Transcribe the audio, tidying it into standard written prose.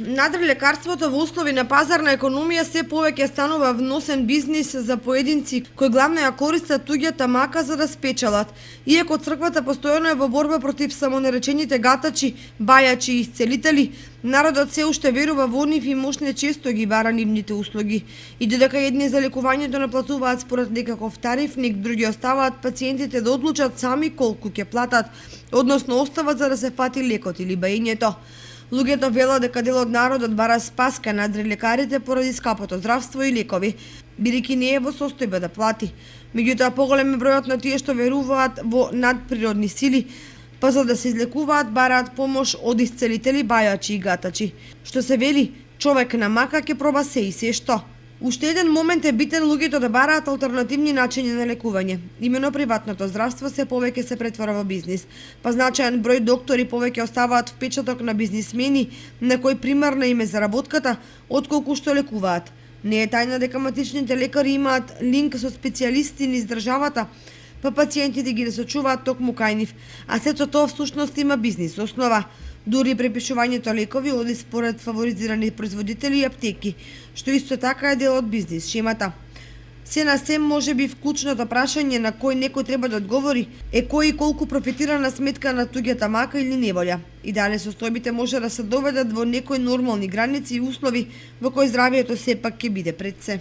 Надале лекарството во услови на пазарна економија се повеќе станува вносен бизнис за поединци кои главно ја користат туѓата мака за да спечелат. Иако црквата постојано е во борба против самонаречените гатачи, бајачи и исцелители, народот се уште верува во нив и мошне често ги бара нивните услуги. И додека едни за лекувањето наплатуваат според некаков тарифник, други оставаат пациентите да одлучат сами колку ќе платат, односно остават за да се фати лекот или баењето. Луѓето велат дека дел од народот бара спаска надри лекарите поради скапото здравство и лекови, бидејќи не е во состојба да плати. Меѓутоа поголем е бројот на тие што веруваат во надприродни сили, па за да се излекуваат бараат помош од исцелители, бајачи и гатачи. Што се вели, човек на мака ќе проба се и се што. Уште еден момент е битен луѓето да бараат алтернативни начини на лекување. Имено приватното здравство се повеќе се претвара во бизнис, па значаен број доктори повеќе оставаат впечаток на бизнисмени на кои примарна им е заработката, отколку што лекуваат. Не е тајна дека матичните лекари имаат линк со специјалисти низ државата, па пациентите ги насочуваат токму кај нив, а сето тоа всушност има бизнис основа. Дури препишувањето лекови оди според фаворизирани производители и аптеки, што исто така е дел од бизнис шемата. Се на се може би вклучното прашање на кој некој треба да одговори е кој и колку профитира на сметка на туѓата мака или неволја и дали состојбите може да се доведат во некои нормални граници и услови во кои здравието сепак ќе биде пред се.